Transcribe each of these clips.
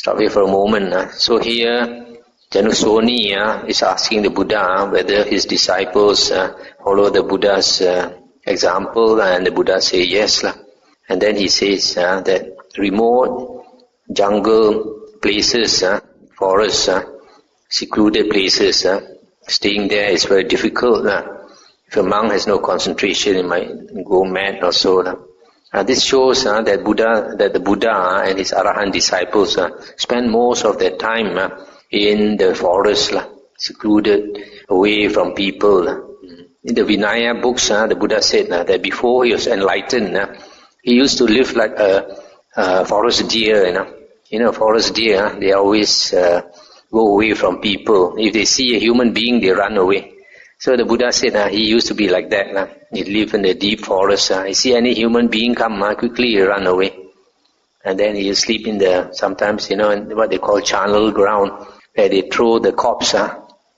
Stop here for a moment. So here, Janusoni is asking the Buddha whether his disciples follow the Buddha's example, and the Buddha says yes. And then he says that remote jungle places, forests, secluded places, staying there is very difficult. If a monk has no concentration, he might go mad or so. This shows that the Buddha and his Arahant disciples spend most of their time in the forest, secluded, away from people. In the Vinaya books, the Buddha said that before he was enlightened, he used to live like a forest deer. Forest deer, they always go away from people. If they see a human being, they run away. So the Buddha said he used to be like that. He lived in the deep forest. He see any human being come, quickly he run away. And then he sleep in sometimes, in what they call charnel ground, where they throw the corpse.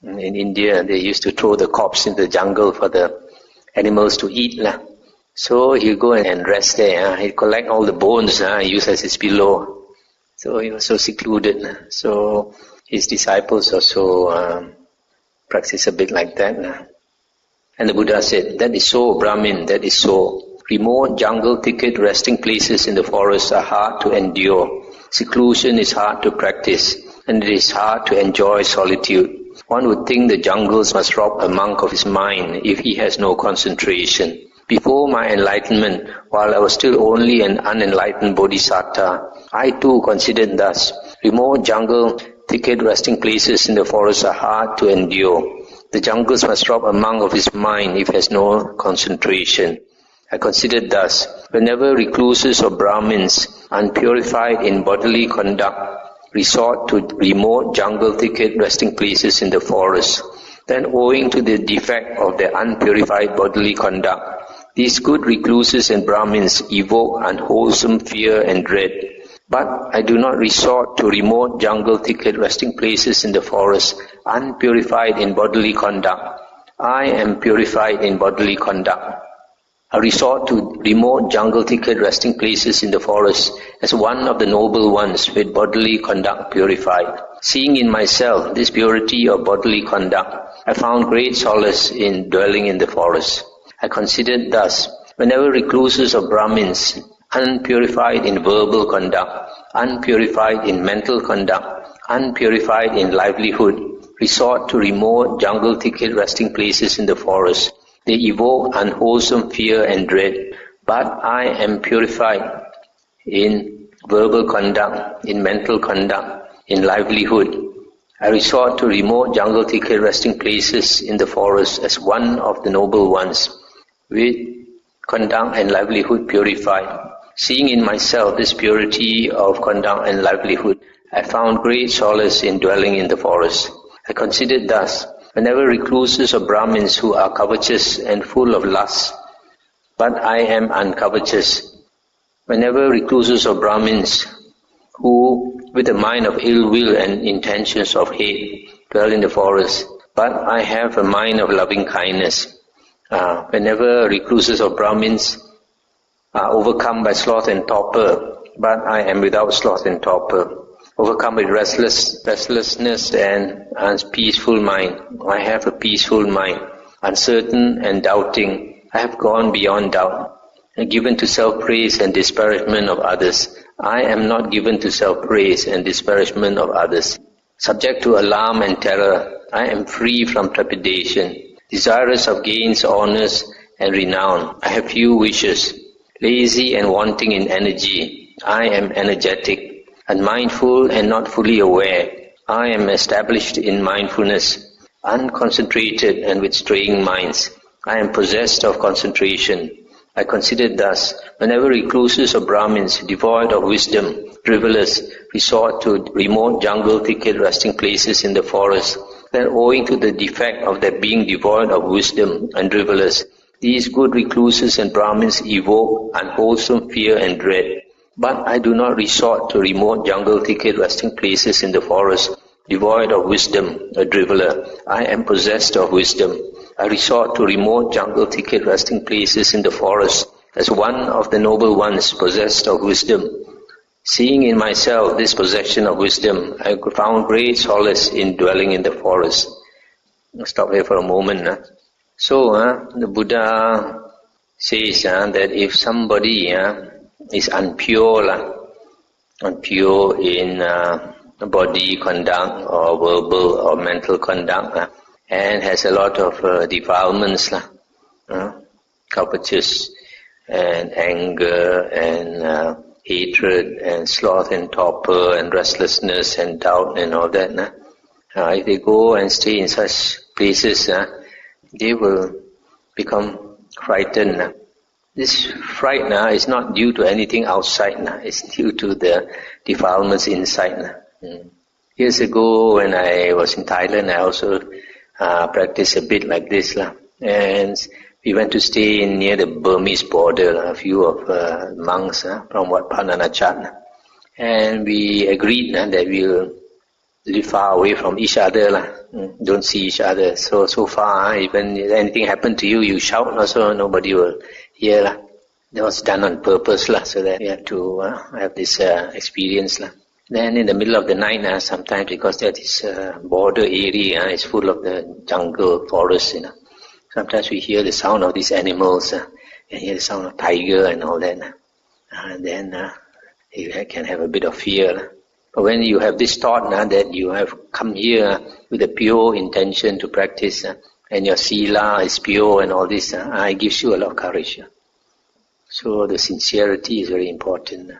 In India, they used to throw the corpse in the jungle for the animals to eat. So he'll go and rest there. He'll collect all the bones, use as his pillow. So he was so secluded. So his disciples also practice a bit like that. And the Buddha said, that is so, Brahmin, that is so. Remote jungle thicket resting places in the forest are hard to endure. Seclusion is hard to practice, and it is hard to enjoy solitude. One would think the jungles must rob a monk of his mind if he has no concentration. Before my enlightenment, while I was still only an unenlightened bodhisattva, I too considered thus. Remote jungle thicket resting places in the forest are hard to endure. The jungles must rob a monk of his mind if he has no concentration. I considered thus. Whenever recluses or Brahmins, unpurified in bodily conduct, resort to remote jungle thicket resting places in the forest, then owing to the defect of their unpurified bodily conduct, these good recluses and Brahmins evoke unwholesome fear and dread. But I do not resort to remote jungle thicket resting places in the forest, unpurified in bodily conduct. I am purified in bodily conduct. I resort to remote jungle thicket resting places in the forest as one of the noble ones with bodily conduct purified. Seeing in myself this purity of bodily conduct, I found great solace in dwelling in the forest. I considered thus, whenever recluses or Brahmins, unpurified in verbal conduct, unpurified in mental conduct, unpurified in livelihood, resort to remote jungle thicket resting places in the forest, they evoke unwholesome fear and dread. But I am purified in verbal conduct, in mental conduct, in livelihood. I resort to remote jungle thicket resting places in the forest as one of the noble ones, with conduct and livelihood purified. Seeing in myself this purity of conduct and livelihood, I found great solace in dwelling in the forest. I considered thus, whenever recluses or Brahmins who are covetous and full of lust, but I am uncovetous. Whenever recluses or Brahmins who, with a mind of ill will and intentions of hate, dwell in the forest, but I have a mind of loving kindness. Whenever recluses or Brahmins are overcome by sloth and torpor, but I am without sloth and torpor. Overcome with restlessness and unpeaceful mind, I have a peaceful mind. Uncertain and doubting, I have gone beyond doubt. Given to self-praise and disparagement of others, I am not given to self-praise and disparagement of others. Subject to alarm and terror, I am free from trepidation. Desirous of gains, honors, and renown, I have few wishes. Lazy and wanting in energy, I am energetic. Unmindful and not fully aware, I am established in mindfulness. Unconcentrated and with straying minds, I am possessed of concentration. I considered thus, whenever recluses or Brahmins devoid of wisdom, frivolous, resort to remote jungle thicket resting places in the forest, then owing to the defect of their being devoid of wisdom and frivolous, these good recluses and Brahmins evoke unwholesome fear and dread. But I do not resort to remote jungle thicket resting places in the forest, devoid of wisdom, a driveler. I am possessed of wisdom. I resort to remote jungle thicket resting places in the forest as one of the noble ones possessed of wisdom. Seeing in myself this possession of wisdom, I found great solace in dwelling in the forest. I'll stop here for a moment. So, the Buddha says that if somebody is unpure in body conduct or verbal or mental conduct, and has a lot of defilements, covetous and anger and hatred and sloth and torpor and restlessness and doubt and all that. If they go and stay in such places, they will become frightened. This fright is not due to anything outside. It's due to the defilements inside. Years ago when I was in Thailand, I also practiced a bit like this. And we went to stay near the Burmese border, a few of monks from Wat Pananachat. And we agreed that we will live far away from each other. Don't see each other. So far, even if anything happened to you, you shout also, nobody will hear. That was done on purpose, so that we have to have this experience. Then in the middle of the night, sometimes because that is border area, it's full of the jungle, forest, sometimes we hear the sound of these animals, and hear the sound of tiger and all that. And then you can have a bit of fear. But when you have this thought that you have come here with a pure intention to practice, and your sila is pure and all this, it gives you a lot of courage. So the sincerity is very important.